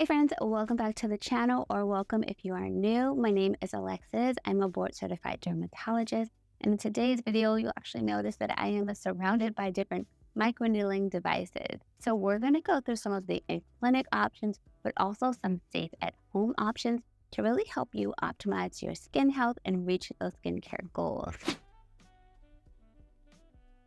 Hey friends, welcome back to the channel, or welcome if you are new. My name is Alexis. I'm a board certified dermatologist. And in today's video, you'll actually notice that I am surrounded by different microneedling devices. So we're going to go through some of the in-clinic options, but also some safe at-home options to really help you optimize your skin health and reach those skincare goals.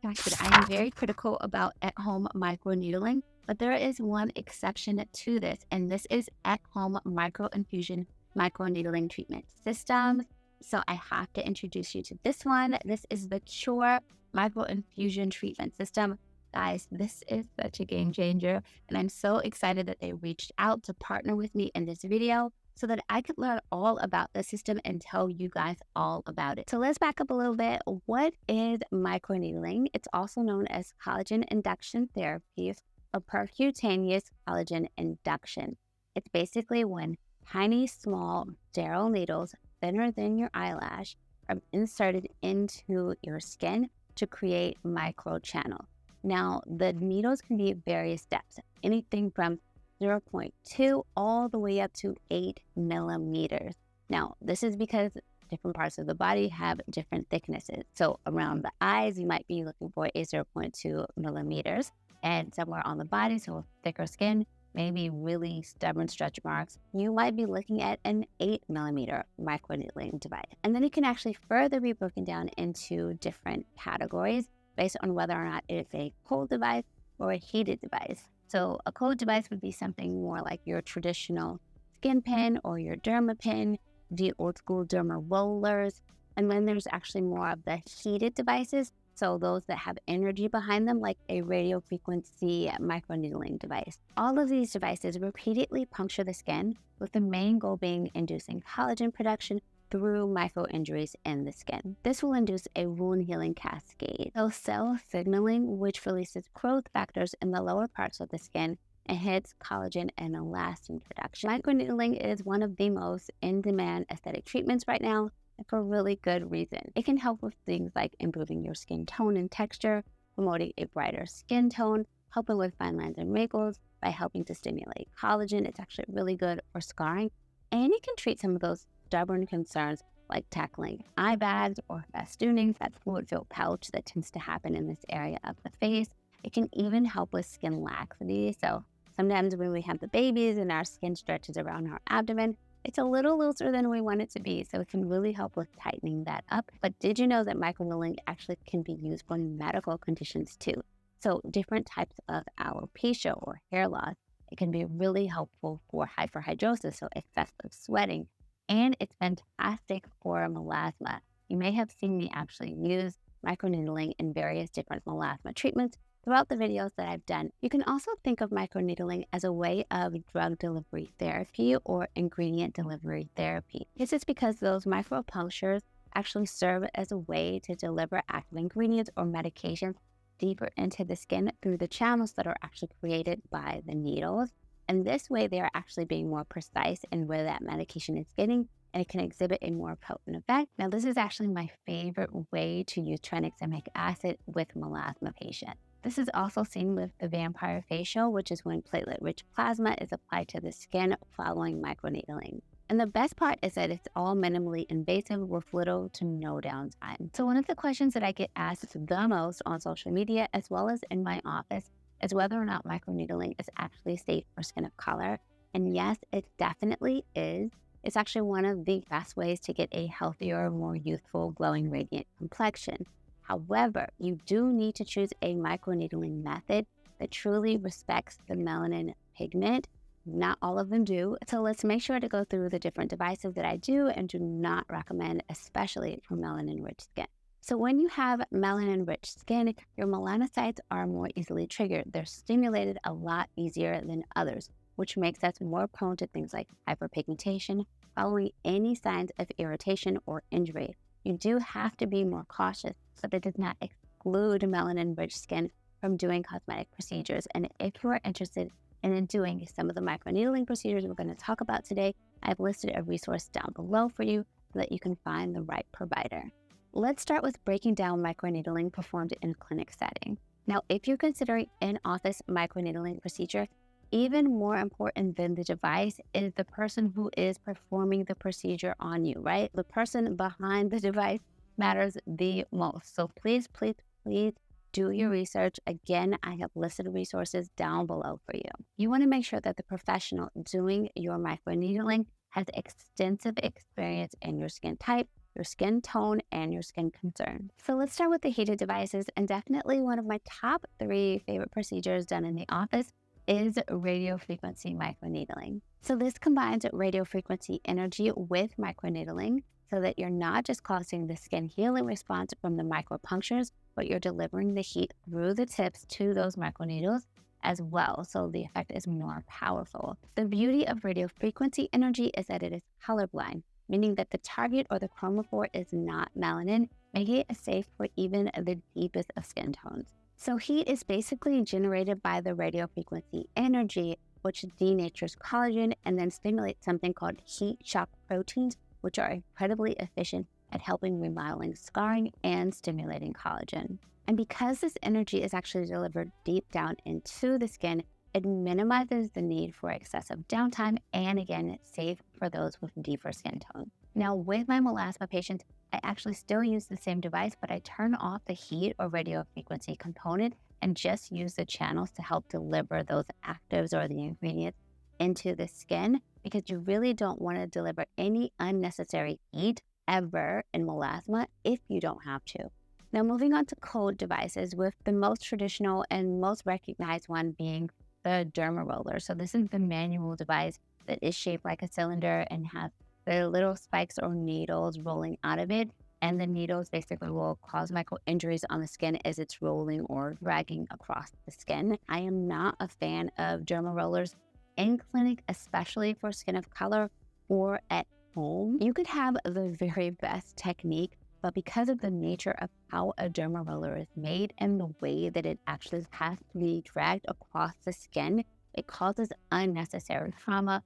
Fact that I am very critical about at-home microneedling, but there is one exception to this, and this is at-home microinfusion microneedling treatment systems. So I have to introduce you to this one. This is the Qure microinfusion treatment system. Guys, this is such a game changer, and I'm so excited that they reached out to partner with me in this video so that I could learn all about the system and tell you guys all about it. So let's back up a little bit. What is microneedling? It's also known as collagen induction therapy or percutaneous collagen induction. It's basically when tiny, small, sterile needles thinner than your eyelash are inserted into your skin to create microchannel. Now, the needles can be various depths, anything from 0.2 all the way up to 8 millimeters. Now, this is because different parts of the body have different thicknesses. So around the eyes, you might be looking for a 0.2 millimeters. And somewhere on the body, so thicker skin, maybe really stubborn stretch marks, you might be looking at an 8 millimeter microneedling device. And then it can actually further be broken down into different categories based on whether or not it is a cold device or a heated device. So a cold device would be something more like your traditional skin pen or your derma pen, the old school derma rollers. And then there's actually more of the heated devices. So those that have energy behind them, like a radio frequency microneedling device. All of these devices repeatedly puncture the skin, with the main goal being inducing collagen production through micro-injuries in the skin. This will induce a wound healing cascade. So cell signaling, which releases growth factors in the lower parts of the skin, inhibits collagen and elastin production. Microneedling is one of the most in-demand aesthetic treatments right now, and for really good reason. It can help with things like improving your skin tone and texture, promoting a brighter skin tone, helping with fine lines and wrinkles by helping to stimulate collagen. It's actually really good for scarring, and it can treat some of those stubborn concerns like tackling eye bags or festooning, that fluid-filled pouch that tends to happen in this area of the face. It can even help with skin laxity. So sometimes when we have the babies and our skin stretches around our abdomen, it's a little looser than we want it to be. So it can really help with tightening that up. But did you know that microneedling actually can be used for medical conditions too? So different types of alopecia or hair loss, it can be really helpful for hyperhidrosis, so excessive sweating. And it's fantastic for melasma. You may have seen me actually use microneedling in various different melasma treatments throughout the videos that I've done. You can also think of microneedling as a way of drug delivery therapy or ingredient delivery therapy. This is because those micropunctures actually serve as a way to deliver active ingredients or medications deeper into the skin through the channels that are actually created by the needles. And this way, they are actually being more precise in where that medication is getting, and it can exhibit a more potent effect. Now, this is actually my favorite way to use tranexamic acid with melasma patients. This is also seen with the vampire facial, which is when platelet-rich plasma is applied to the skin following microneedling. And the best part is that it's all minimally invasive with little to no downtime. So one of the questions that I get asked the most on social media, as well as in my office, is whether or not microneedling is actually safe for skin of color. And yes, it definitely is. It's actually one of the best ways to get a healthier, more youthful, glowing, radiant complexion. However, you do need to choose a microneedling method that truly respects the melanin pigment. Not all of them do. So let's make sure to go through the different devices that I do and do not recommend, especially for melanin-rich skin. So when you have melanin-rich skin, your melanocytes are more easily triggered. They're stimulated a lot easier than others, which makes us more prone to things like hyperpigmentation, following any signs of irritation or injury. You do have to be more cautious, but it does not exclude melanin-rich skin from doing cosmetic procedures. And if you are interested in doing some of the microneedling procedures we're going to talk about today, I've listed a resource down below for you so that you can find the right provider. Let's start with breaking down microneedling performed in a clinic setting. Now, if you're considering in-office microneedling procedure, even more important than the device is the person who is performing the procedure on you, right? The person behind the device matters the most. So please, please, please do your research. Again, I have listed resources down below for you. You want to make sure that the professional doing your microneedling has extensive experience in your skin type, your skin tone, and your skin concern. So let's start with the heated devices, and definitely one of my top 3 favorite procedures done in the office is radiofrequency microneedling. So this combines radiofrequency energy with microneedling so that you're not just causing the skin healing response from the micropunctures, but you're delivering the heat through the tips to those microneedles as well, so the effect is more powerful. The beauty of radiofrequency energy is that it is colorblind, meaning that the target or the chromophore is not melanin, making it safe for even the deepest of skin tones. So heat is basically generated by the radiofrequency energy, which denatures collagen and then stimulates something called heat shock proteins, which are incredibly efficient at helping remodeling scarring and stimulating collagen. And because this energy is actually delivered deep down into the skin, it minimizes the need for excessive downtime and again, it's safe for those with deeper skin tone. Now with my melasma patients, I actually still use the same device, but I turn off the heat or radiofrequency component and just use the channels to help deliver those actives or the ingredients into the skin, because you really don't want to deliver any unnecessary heat ever in melasma if you don't have to. Now moving on to cold devices, with the most traditional and most recognized one being the derma roller. So this is the manual device that is shaped like a cylinder and has the little spikes or needles rolling out of it. And the needles basically will cause micro injuries on the skin as it's rolling or dragging across the skin. I am not a fan of derma rollers in clinic, especially for skin of color or at home. You could have the very best technique, but because of the nature of how a derma roller is made and the way that it actually has to be dragged across the skin, it causes unnecessary trauma,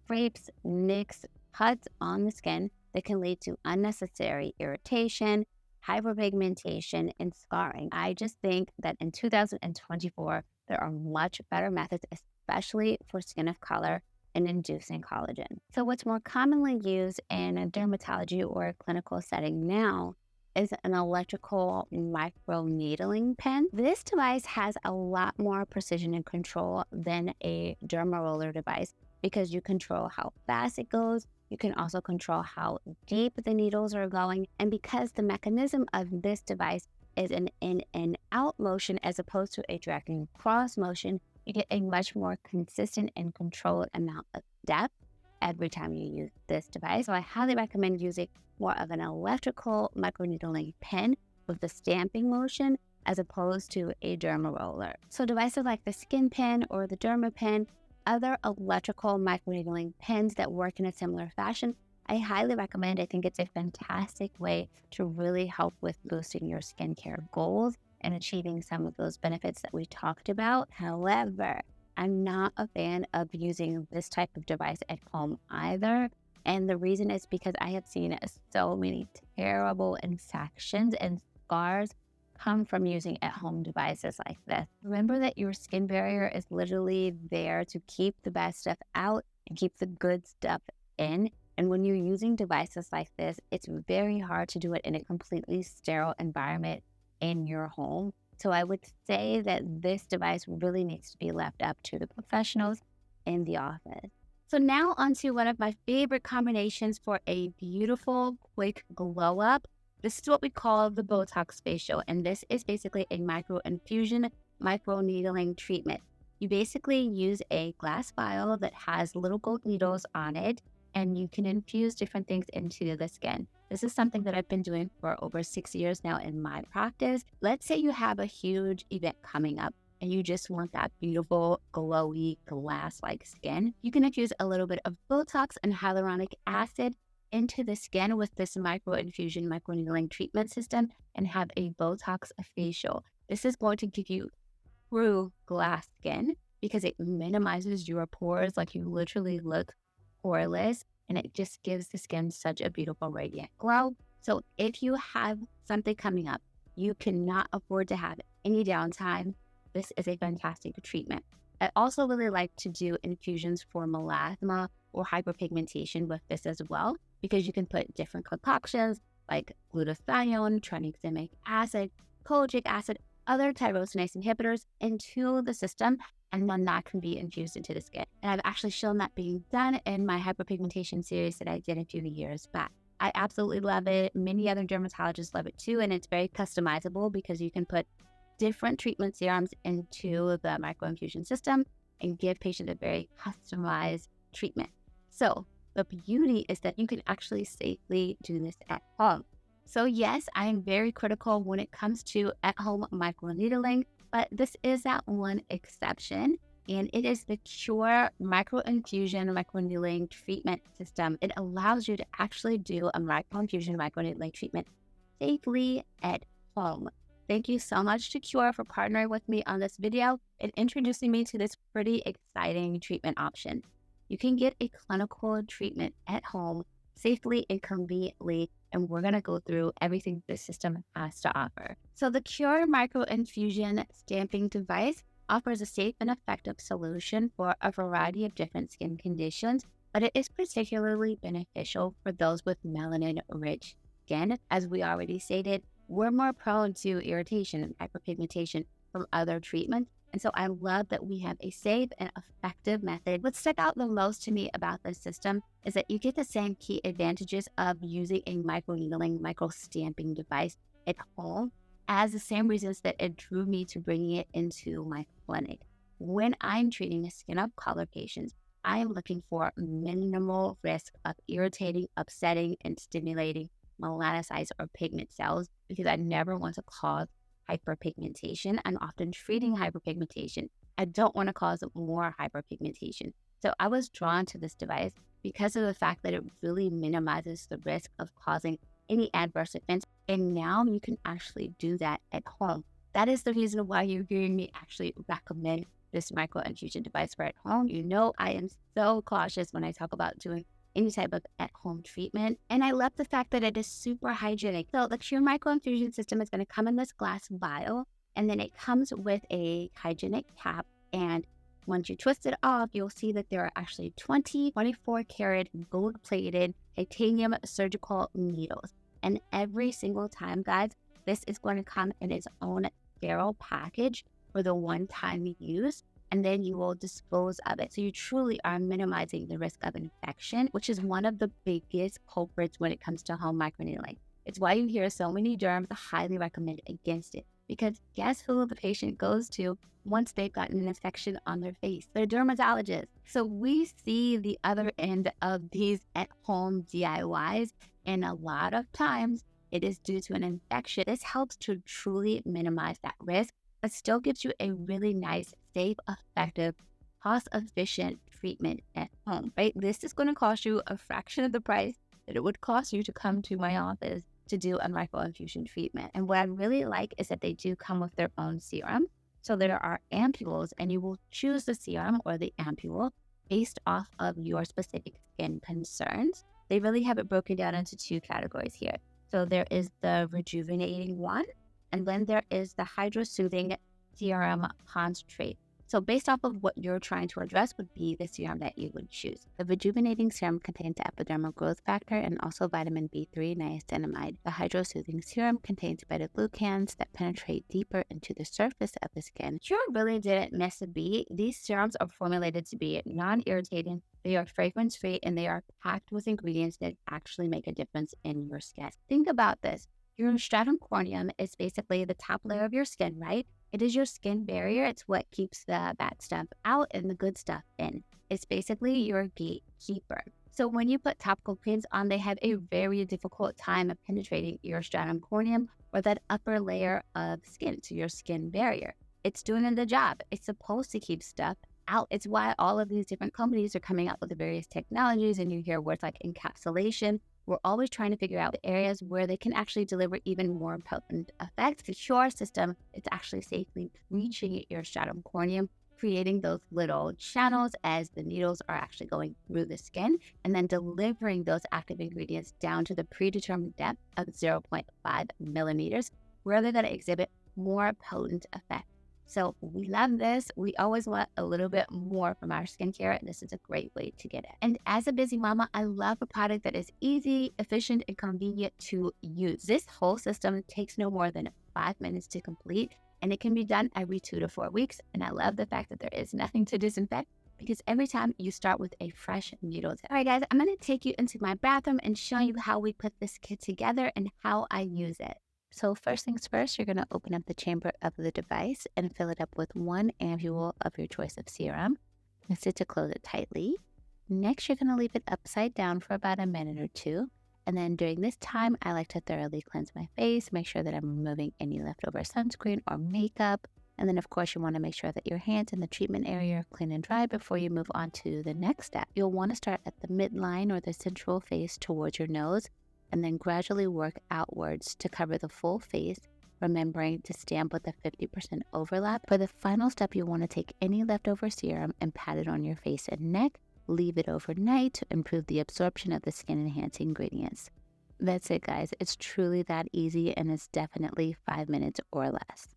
scrapes, nicks, cuts on the skin that can lead to unnecessary irritation, hyperpigmentation, and scarring. I just think that in 2024, there are much better methods, especially for skin of color, in inducing collagen. So what's more commonly used in a dermatology or a clinical setting now is an electrical microneedling pen. This device has a lot more precision and control than a derma roller device because you control how fast it goes. You can also control how deep the needles are going. And because the mechanism of this device is an in and out motion as opposed to a dragging cross motion, you get a much more consistent and controlled amount of depth every time you use this device. So I highly recommend using more of an electrical microneedling pen with the stamping motion as opposed to a derma roller. So devices like the skin pen or the derma pen, other electrical microneedling pens that work in a similar fashion, I highly recommend. I think it's a fantastic way to really help with boosting your skincare goals and achieving some of those benefits that we talked about. However, I'm not a fan of using this type of device at home either. And the reason is because I have seen so many terrible infections and scars come from using at-home devices like this. Remember that your skin barrier is literally there to keep the bad stuff out and keep the good stuff in. And when you're using devices like this, it's very hard to do it in a completely sterile environment in your home. So I would say that this device really needs to be left up to the professionals in the office. So now onto one of my favorite combinations for a beautiful, quick glow up. This is what we call the Botox facial, and this is basically a microinfusion, microneedling treatment. You basically use a glass vial that has little gold needles on it, and you can infuse different things into the skin. This is something that I've been doing for over 6 years now in my practice. Let's say you have a huge event coming up and you just want that beautiful, glowy, glass-like skin. You can infuse a little bit of Botox and hyaluronic acid into the skin with this microinfusion, microneedling treatment system and have a Botox facial. This is going to give you true glass skin because it minimizes your pores, like you literally look poreless, and it just gives the skin such a beautiful radiant glow. So if you have something coming up, you cannot afford to have any downtime, this is a fantastic treatment. I also really like to do infusions for melasma or hyperpigmentation with this as well, because you can put different concoctions like glutathione, tranexamic acid, kojic acid, other tyrosinase inhibitors into the system, and then that can be infused into the skin. And I've actually shown that being done in my hyperpigmentation series that I did a few years back. I absolutely love it. Many other dermatologists love it too, and it's very customizable because you can put different treatment serums into the microinfusion system and give patients a very customized treatment. So the beauty is that you can actually safely do this at home. So yes, I am very critical when it comes to at-home microneedling, but this is that one exception, and it is the Qure microinfusion microneedling treatment system. It allows you to actually do a microinfusion microneedling treatment safely at home. Thank you so much to Qure for partnering with me on this video and introducing me to this pretty exciting treatment option. You can get a clinical treatment at home safely and conveniently, and we're going to go through everything this system has to offer. So the Qure microinfusion stamping device offers a safe and effective solution for a variety of different skin conditions, but it is particularly beneficial for those with melanin-rich skin. As we already stated, we're more prone to irritation and hyperpigmentation from other treatments. And so I love that we have a safe and effective method. What stuck out the most to me about this system is that you get the same key advantages of using a microneedling, micro-stamping device at home as the same reasons that it drew me to bringing it into my clinic. When I'm treating skin of color patients, I am looking for minimal risk of irritating, upsetting, and stimulating melanocytes or pigment cells because I never want to cause hyperpigmentation. I'm often treating hyperpigmentation. I don't want to cause more hyperpigmentation. So I was drawn to this device because of the fact that it really minimizes the risk of causing any adverse events. And now you can actually do that at home. That is the reason why you're hearing me actually recommend this microinfusion device for at home. You know, I am so cautious when I talk about doing any type of at-home treatment. And I love the fact that it is super hygienic. So the Qure microinfusion system is going to come in this glass vial, and then it comes with a hygienic cap. And once you twist it off, you'll see that there are actually 24 karat gold-plated titanium surgical needles. And every single time, guys, this is going to come in its own sterile package for the one-time use, and then you will dispose of it. So you truly are minimizing the risk of infection, which is one of the biggest culprits when it comes to home microneedling. It's why you hear so many derms highly recommend against it, because guess who the patient goes to once they've gotten an infection on their face? Their dermatologist. So we see the other end of these at-home DIYs, and a lot of times it is due to an infection. This helps to truly minimize that risk, but still gives you a really nice, safe, effective, cost-efficient treatment at home, right? This is going to cost you a fraction of the price that it would cost you to come to my office to do a microinfusion treatment. And what I really like is that they do come with their own serum. So there are ampules, and you will choose the serum or the ampule based off of your specific skin concerns. They really have it broken down into two categories here. So there is the rejuvenating one, and then there is the hydro-soothing serum concentrate. So based off of what you're trying to address would be the serum that you would choose. The rejuvenating serum contains epidermal growth factor and also vitamin B3 niacinamide. The hydro-soothing serum contains beta-glucans that penetrate deeper into the surface of the skin. Qure really didn't miss a beat. These serums are formulated to be non-irritating, they are fragrance-free, and they are packed with ingredients that actually make a difference in your skin. Think about this. Your stratum corneum is basically the top layer of your skin, right? It is your skin barrier. It's what keeps the bad stuff out and the good stuff in. It's basically your gatekeeper. So when you put topical creams on, they have a very difficult time of penetrating your stratum corneum or that upper layer of skin, to your skin barrier. It's doing the job. It's supposed to keep stuff out. It's why all of these different companies are coming out with the various technologies, and you hear words like encapsulation. We're always trying to figure out the areas where they can actually deliver even more potent effects. The Qure system is actually safely reaching your stratum corneum, creating those little channels as the needles are actually going through the skin, and then delivering those active ingredients down to the predetermined depth of 0.5 millimeters, where they're going to exhibit more potent effects. So we love this. We always want a little bit more from our skincare. This is a great way to get it. And as a busy mama, I love a product that is easy, efficient, and convenient to use. This whole system takes no more than 5 minutes to complete, and it can be done every 2 to 4 weeks. And I love the fact that there is nothing to disinfect because every time you start with a fresh needle tip. All right, guys, I'm going to take you into my bathroom and show you how we put this kit together and how I use it. So first things first, you're going to open up the chamber of the device and fill it up with 1 ampule of your choice of serum. Mix it to close it tightly. Next, you're going to leave it upside down for about a minute or two. And then during this time, I like to thoroughly cleanse my face, make sure that I'm removing any leftover sunscreen or makeup. And then, of course, you want to make sure that your hands in the treatment area are clean and dry before you move on to the next step. You'll want to start at the midline or the central face towards your nose, and then gradually work outwards to cover the full face, remembering to stamp with a 50% overlap. For the final step, you want to take any leftover serum and pat it on your face and neck. Leave it overnight to improve the absorption of the skin-enhancing ingredients. That's it, guys. It's truly that easy, and it's definitely 5 minutes or less.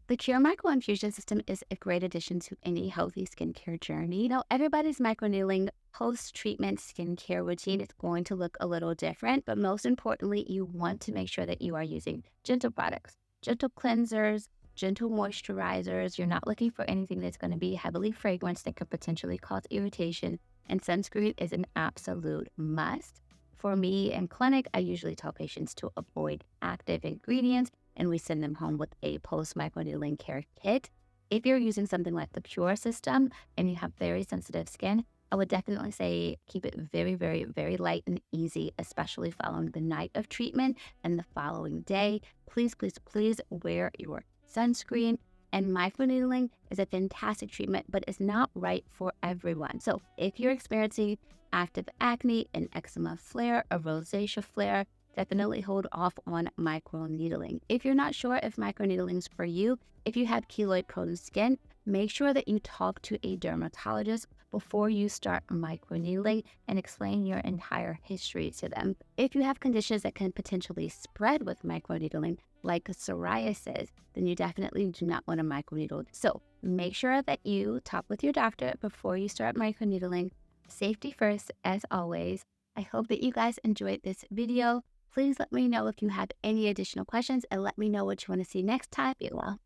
The Qure Microinfusion system is a great addition to any healthy skincare journey. Now, everybody's microneedling post-treatment skincare routine is going to look a little different, but most importantly, you want to make sure that you are using gentle products, gentle cleansers, gentle moisturizers. You're not looking for anything that's going to be heavily fragranced that could potentially cause irritation, and sunscreen is an absolute must. For me in clinic, I usually tell patients to avoid active ingredients, and we send them home with a post-microneedling care kit. If you're using something like the Qure system and you have very sensitive skin, I would definitely say keep it very, very, very light and easy, especially following the night of treatment and the following day. Please, please, please wear your sunscreen. And microneedling is a fantastic treatment, but it's not right for everyone. So if you're experiencing active acne, an eczema flare, a rosacea flare, definitely hold off on microneedling. If you're not sure if microneedling is for you, if you have keloid-prone skin, make sure that you talk to a dermatologist before you start microneedling and explain your entire history to them. If you have conditions that can potentially spread with microneedling, like psoriasis, then you definitely do not want to microneedle. So make sure that you talk with your doctor before you start microneedling. Safety first, as always. I hope that you guys enjoyed this video. Please let me know if you have any additional questions and let me know what you want to see next time. Be well.